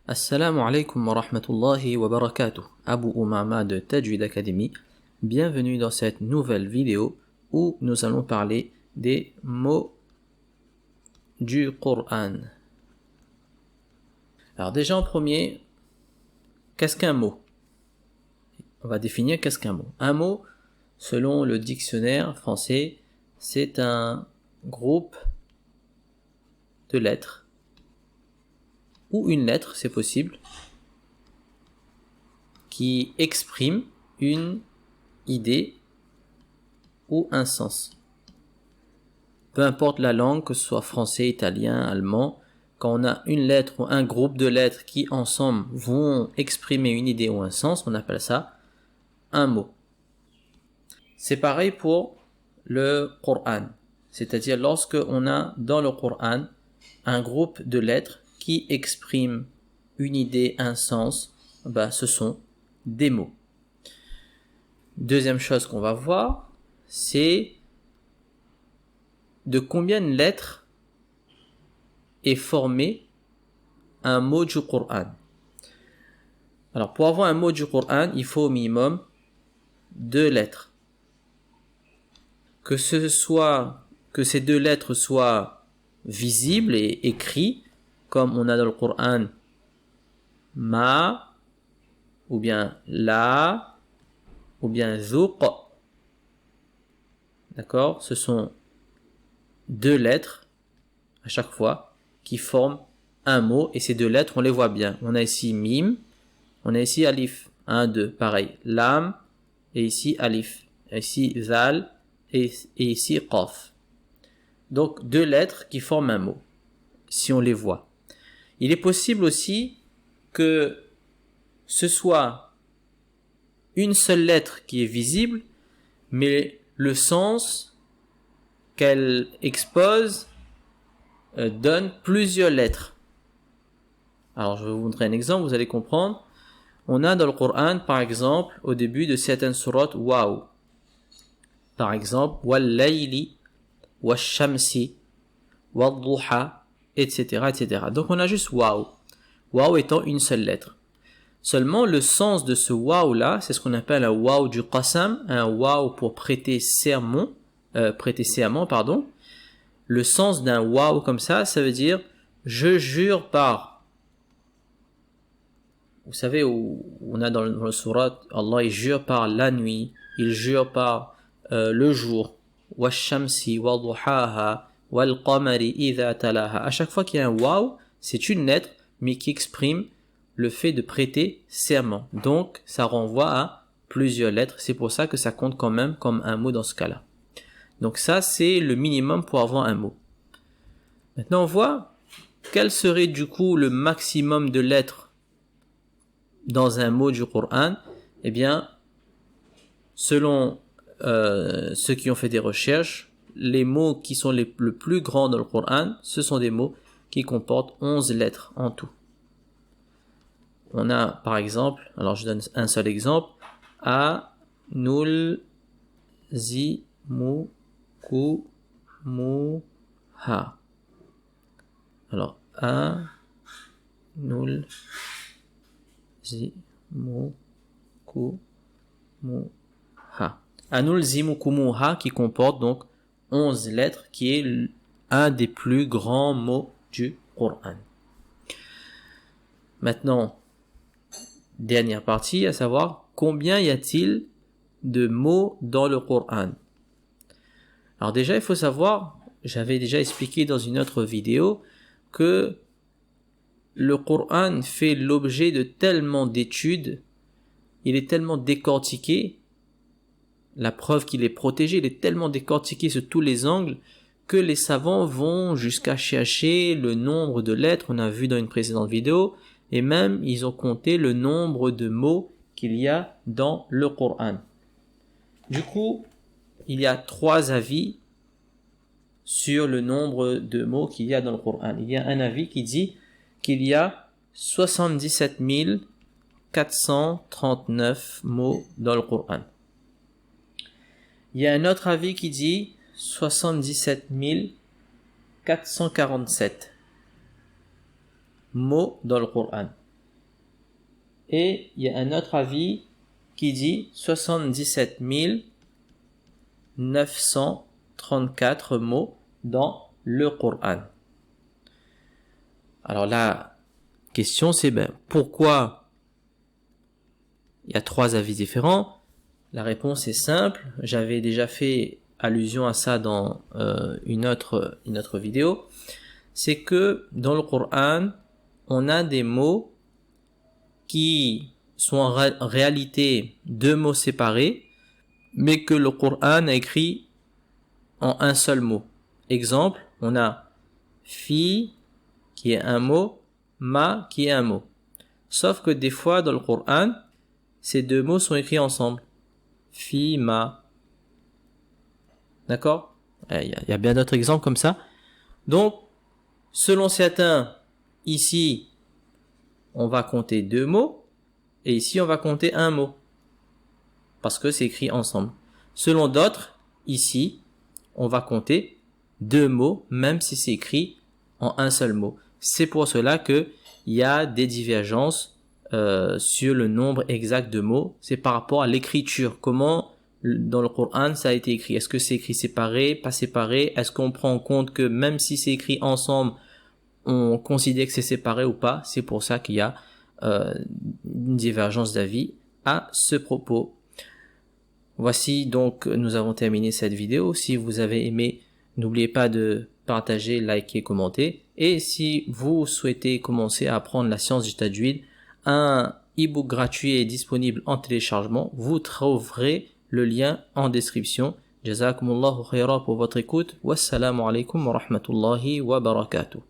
Assalamu alaikum wa rahmatullahi wa barakatuh. Abu Umama de Tajwid Academy. Bienvenue dans cette nouvelle vidéo où nous allons parler des mots du Coran. Alors déjà en premier, qu'est-ce qu'un mot? On va définir qu'est-ce qu'un mot. Un mot, selon le dictionnaire français, c'est un groupe de lettres ou une lettre, c'est possible, qui exprime une idée ou un sens. Peu importe la langue, que ce soit français, italien, allemand, quand on a une lettre ou un groupe de lettres qui ensemble vont exprimer une idée ou un sens, on appelle ça un mot. C'est pareil pour le Coran, c'est-à-dire lorsque on a dans le Coran un groupe de lettres qui expriment une idée, un sens, ce sont des mots. Deuxième chose qu'on va voir, c'est de combien de lettres est formé un mot du Coran. Alors pour avoir un mot du Coran, il faut au minimum 2 lettres. Que ces 2 lettres soient visibles et écrites, comme on a dans le Coran ma, ou bien la, ou bien zuq. D'accord? Ce sont 2 lettres à chaque fois qui forment un mot, et ces 2 lettres on les voit bien. On a ici mim, on a ici alif, 1, 2, pareil, lam, et ici alif, et ici zal, et ici qaf. Donc 2 lettres qui forment un mot, si on les voit. Il est possible aussi que ce soit une seule lettre qui est visible, mais le sens qu'elle expose donne plusieurs lettres. Alors je vais vous montrer un exemple, vous allez comprendre. On a dans le Coran, par exemple, au début de certaines sourates, waouh. Par exemple, wal-layli, wash-shamsi, wad-duha, etc., etc. Donc on a juste waouh. Waouh étant une seule lettre. Seulement le sens de ce waouh là, c'est ce qu'on appelle un waouh du qasam, un waouh pour prêter serment. Le sens d'un waouh comme ça veut dire je jure par. Vous savez où on a dans le surat, Allah il jure par la nuit, il jure par le jour. Wash-shamsi wa-duhaha wal-qamari idha talaha. À chaque fois qu'il y a un waouh, c'est une lettre mais qui exprime le fait de prêter serment. Donc ça renvoie à plusieurs lettres, c'est pour ça que ça compte quand même comme un mot dans ce cas-là. Donc ça c'est le minimum pour avoir un mot. Maintenant on voit quel serait du coup le maximum de lettres dans un mot du Coran. Eh bien, selon ceux qui ont fait des recherches, les mots qui sont le plus grands dans le Coran, ce sont des mots qui comportent 11 lettres en tout. On a par exemple, alors je donne un seul exemple, a, nul, zi, mu, ku, mu, ha. Alors a, nul, zi, mu, ku, mu, ha. Anul, zi, mu, ku, mu, ha qui comporte donc 11 lettres, qui est un des plus grands mots du Coran. Maintenant, dernière partie, à savoir combien y a-t-il de mots dans le Coran. Alors déjà, il faut savoir, j'avais déjà expliqué dans une autre vidéo, que le Coran fait l'objet de tellement d'études, il est tellement décortiqué, la preuve qu'il est protégé, il est tellement décortiqué sur tous les angles, que les savants vont jusqu'à chercher le nombre de lettres, on a vu dans une précédente vidéo, et même ils ont compté le nombre de mots qu'il y a dans le Coran. Du coup, il y a 3 avis sur le nombre de mots qu'il y a dans le Coran. Il y a un avis qui dit qu'il y a 77 439 mots dans le Coran. Il y a un autre avis qui dit 77 447 mots dans le Coran. et il y a un autre avis qui dit 77 934 mots dans le Coran. Alors la question c'est pourquoi il y a 3 avis différents? La réponse est simple, j'avais déjà fait allusion à ça dans une autre vidéo. C'est que dans le Coran, on a des mots qui sont en réalité 2 mots séparés, mais que le Coran a écrit en un seul mot. Exemple, on a fi qui est un mot, ma qui est un mot. Sauf que des fois dans le Coran, ces 2 mots sont écrits ensemble. Fi, ma. D'accord? Il y a bien d'autres exemples comme ça. Donc, selon certains, ici, on va compter 2 mots, et ici, on va compter un mot. Parce que c'est écrit ensemble. Selon d'autres, ici, on va compter 2 mots, même si c'est écrit en un seul mot. C'est pour cela que il y a des divergences sur le nombre exact de mots. C'est par rapport à l'écriture. Comment dans le Coran ça a été écrit? Est-ce que c'est écrit séparé, pas séparé? Est-ce qu'on prend en compte que même si c'est écrit ensemble, on considère que c'est séparé ou pas? C'est pour ça qu'il y a une divergence d'avis à ce propos. Voici donc, nous avons terminé cette vidéo. Si vous avez aimé, n'oubliez pas de partager, liker, commenter. Et si vous souhaitez commencer à apprendre la science du tajwid, un e-book gratuit est disponible en téléchargement. Vous trouverez le lien en description. Jazakumullahu khayra pour votre écoute. Wassalamu alaikum wa rahmatullahi wa barakatuh.